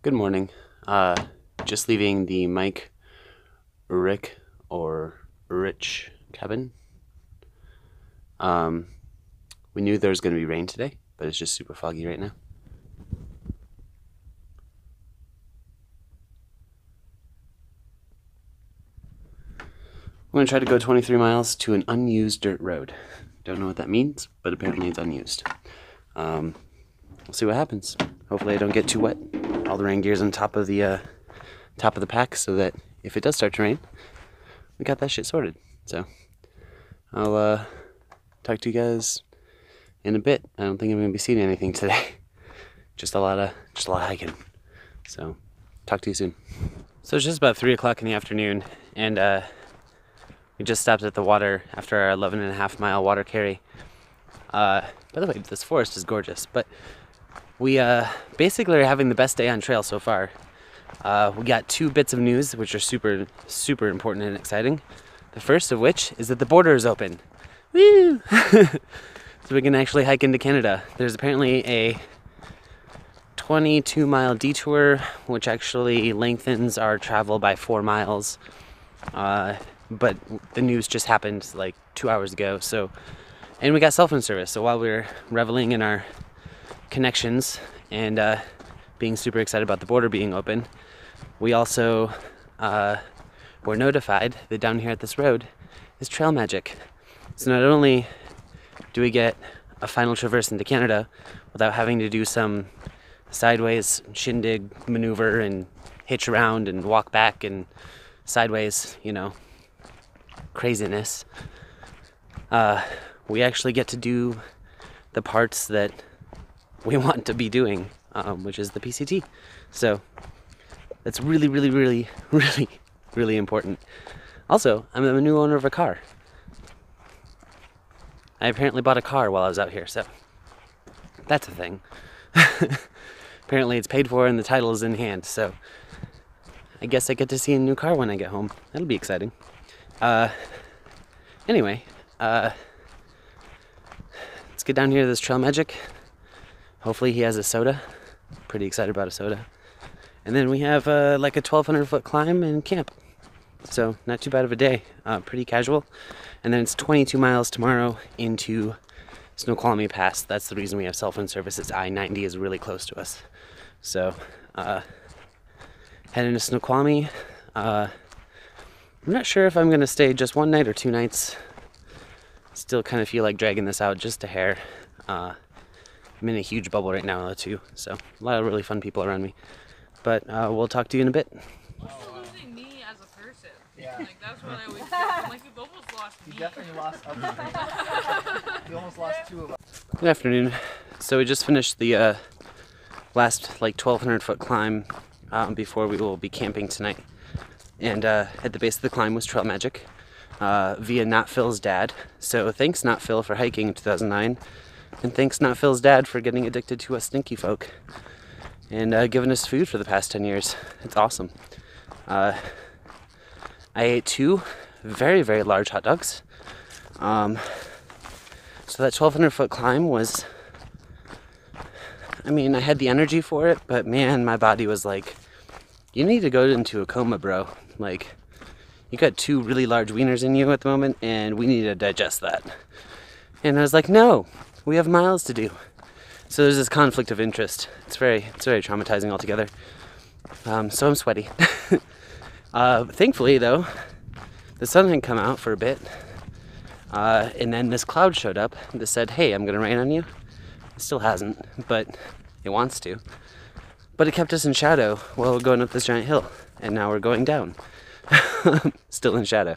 Good morning. Just leaving the Mike, Rick, or Rich cabin. We knew there was going to be rain today, but it's just super foggy right now. I'm going to try to go 23 miles to an unused dirt road. Don't know what that means, but apparently it's unused. We'll see what happens. Hopefully I don't get too wet. All the rain gear's on top of the pack, so that if it does start to rain, we got that shit sorted. So I'll talk to you guys in a bit. I don't think I'm gonna be seeing anything today. just a lot of hiking. So talk to you soon. So it's just about 3 o'clock in the afternoon, and we just stopped at the water after our 11.5 mile water carry. By the way, this forest is gorgeous, but we basically are having the best day on trail so far. We got 2 bits of news which are super, super important and exciting. The first of which is that the border is open. Woo! So we can actually hike into Canada. There's apparently a 22-mile detour, which actually lengthens our travel by 4 miles. But the news just happened like 2 hours ago. And we got cell phone service. So while we were reveling in our connections and being super excited about the border being open, we also were notified that down here at this road is trail magic. So not only do we get a final traverse into Canada without having to do some sideways shindig maneuver and hitch around and walk back and sideways, craziness, we actually get to do the parts that we want to be doing, which is the PCT. So that's really, really, really, really, really important. Also, I'm a new owner of a car. I apparently bought a car while I was out here, so that's a thing. Apparently it's paid for and the title is in hand, so I guess I get to see a new car when I get home. That'll be exciting. Anyway, let's get down here to this trail magic. Hopefully he has a soda. Pretty excited about a soda. And then we have like a 1,200-foot climb and camp. So not too bad of a day. Pretty casual. And then it's 22 miles tomorrow into Snoqualmie Pass. That's the reason we have cell phone service. It's I-90 is really close to us. So heading to Snoqualmie. I'm not sure if I'm going to stay just 1 night or 2 nights. Still kind of feel like dragging this out just a hair. I'm in a huge bubble right now, though, too. So a lot of really fun people around me. But we'll talk to you in a bit. You're losing me as a person. Yeah. Like, that's what I always feel. I'm like, you've almost lost me. You definitely lost other things. You almost lost 2 of us. Good afternoon. So we just finished the last like 1,200-foot climb before we will be camping tonight. And at the base of the climb was trail magic via Not Phil's dad. So thanks Not Phil for hiking in 2009. And thanks Not Phil's dad for getting addicted to us stinky folk and giving us food for the past 10 years. It's awesome. I ate 2 very, very large hot dogs. So that 1,200-foot climb was, I had the energy for it, but man, my body was like, you need to go into a coma, bro. Like, you got 2 really large wieners in you at the moment, and we need to digest that. And I was like, no, we have miles to do. So there's this conflict of interest. It's very traumatizing altogether. So I'm sweaty. Thankfully, though, the sun had come out for a bit, and then this cloud showed up that said, hey, I'm gonna rain on you. It still hasn't, but it wants to. But it kept us in shadow while we're going up this giant hill, and now we're going down. Still in shadow.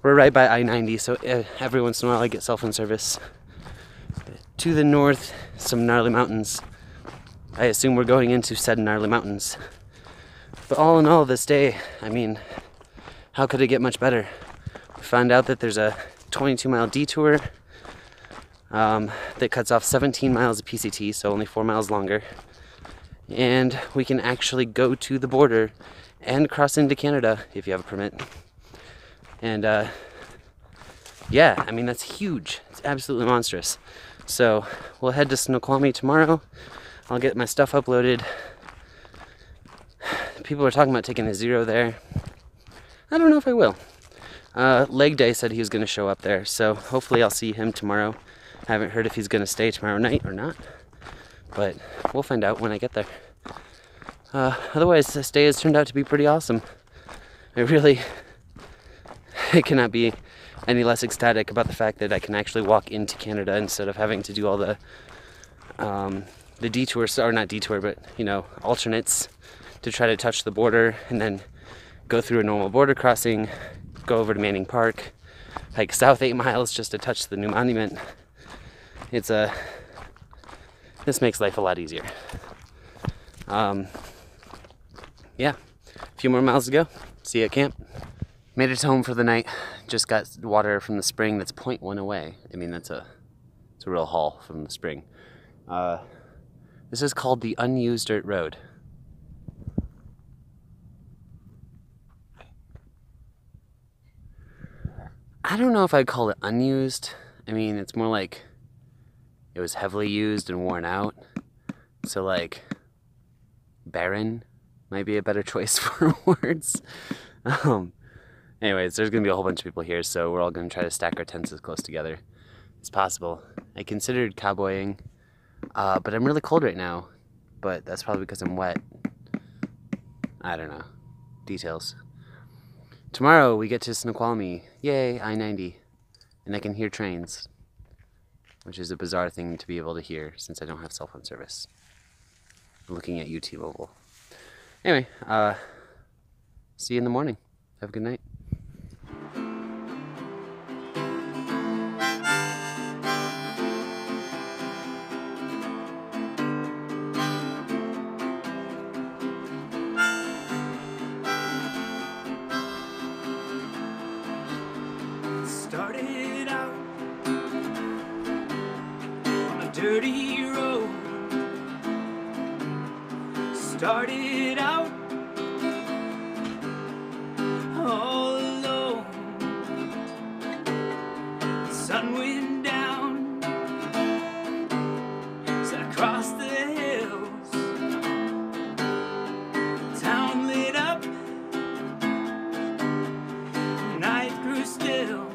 We're right by I-90, so every once in a while I get cell phone service. To the north, some gnarly mountains. I assume we're going into said gnarly mountains. But all in all, this day, how could it get much better? We found out that there's a 22-mile detour that cuts off 17 miles of PCT, so only 4 miles longer. And we can actually go to the border and cross into Canada if you have a permit. And yeah, that's huge. It's absolutely monstrous. So we'll head to Snoqualmie tomorrow. I'll get my stuff uploaded, people are talking about taking a zero there. I don't know if I will. Leg Day said he was going to show up there, so hopefully I'll see him tomorrow. I haven't heard if he's going to stay tomorrow night or not, but we'll find out when I get there. Otherwise, this day has turned out to be pretty awesome. It cannot be any less ecstatic about the fact that I can actually walk into Canada instead of having to do all the detours, or not detour, but, you know, alternates to try to touch the border and then go through a normal border crossing, go over to Manning Park, hike south 8 miles just to touch the new monument. This makes life a lot easier. Yeah, a few more miles to go. See you at camp. Made it home for the night. Just got water from the spring that's 0.1 away. I mean, it's a real haul from the spring. This is called the Unused Dirt Road. I don't know if I'd call it unused. I mean, it's more like it was heavily used and worn out. So like, barren might be a better choice for words. Anyways, there's gonna be a whole bunch of people here, so we're all gonna try to stack our tents as close together as possible. I considered cowboying, but I'm really cold right now, but that's probably because I'm wet. I don't know. Details. Tomorrow we get to Snoqualmie. Yay, I-90. And I can hear trains, which is a bizarre thing to be able to hear since I don't have cell phone service. I'm looking at T-Mobile. Anyway, see you in the morning. Have a good night. Started out on a dirty road. Started out all alone. The sun went down as I crossed the hills. The town lit up, the night grew still.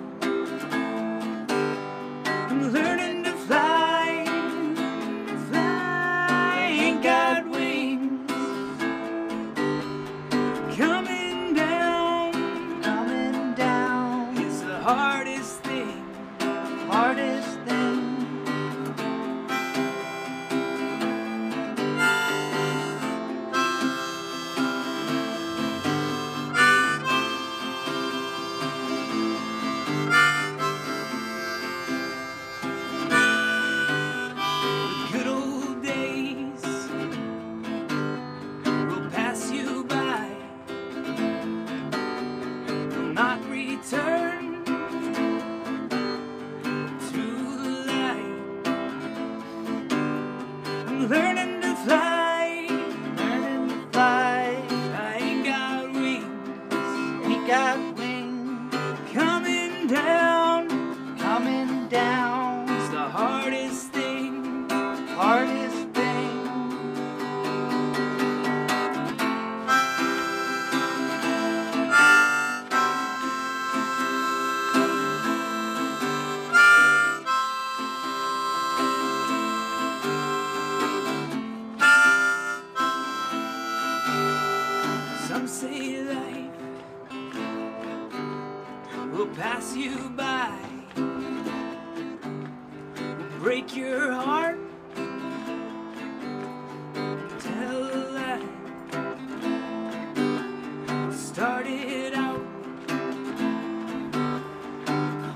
I'm learning to fly, ain't got wings. Coming down is the hardest thing, hardest thing. Good old days will pass you by, will not return to the light. I'm learning to fly, learning to fly. I ain't got wings, ain't got wings. Coming down is the hardest thing, hardest thing. Some say life will pass you by, will break your heart, tell a lie. Started out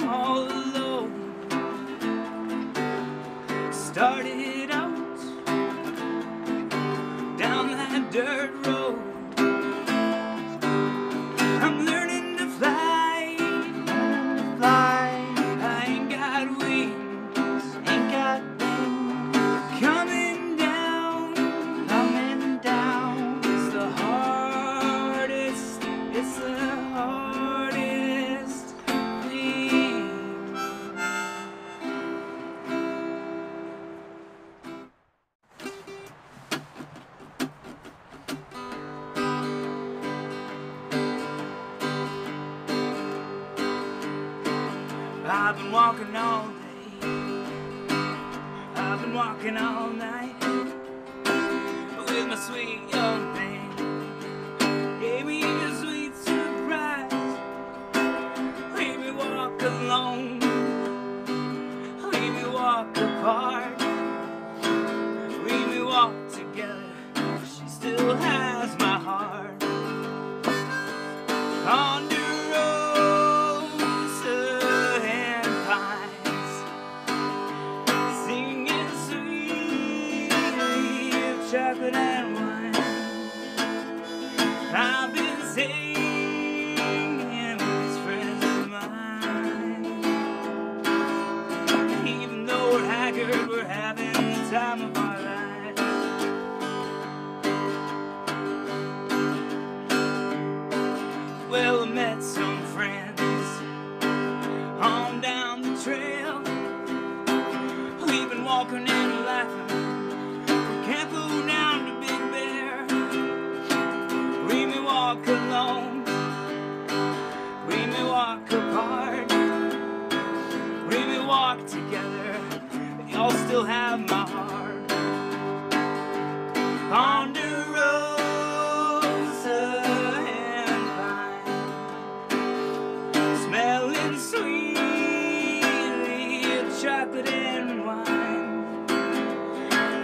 all alone. Started out down that dirt road. I'm learning to fly, I ain't got wings, ain't got wings. Coming down is the hardest, it's the hardest thing. I've been walking all day. I've been walking all night with my sweet young thing. Gave me a sweet surprise. Leave me walk alone. Leave me walk apart. Leave me walk together. She still has my heart. Under rosa and pines, singing sweetly of chocolate and wine. I've been singing with friends of mine. Even though we're haggard, we're having the time of our lives. Well, I met some friends on down the trail. We've been walking and laughing from Campo down to Big Bear. We may walk alone, we may walk apart, we may walk together, but y'all still have my heart. Under rosa and pine, smelling sweetly of chocolate and wine.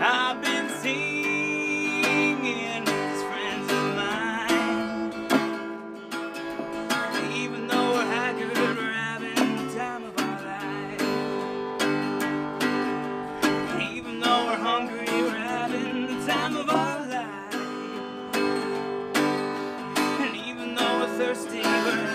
I've been singing with friends of mine. Even though we're haggard, we're having the time of our life. Even though we're hungry, we're having the time of our life. And even though we're thirsty, we're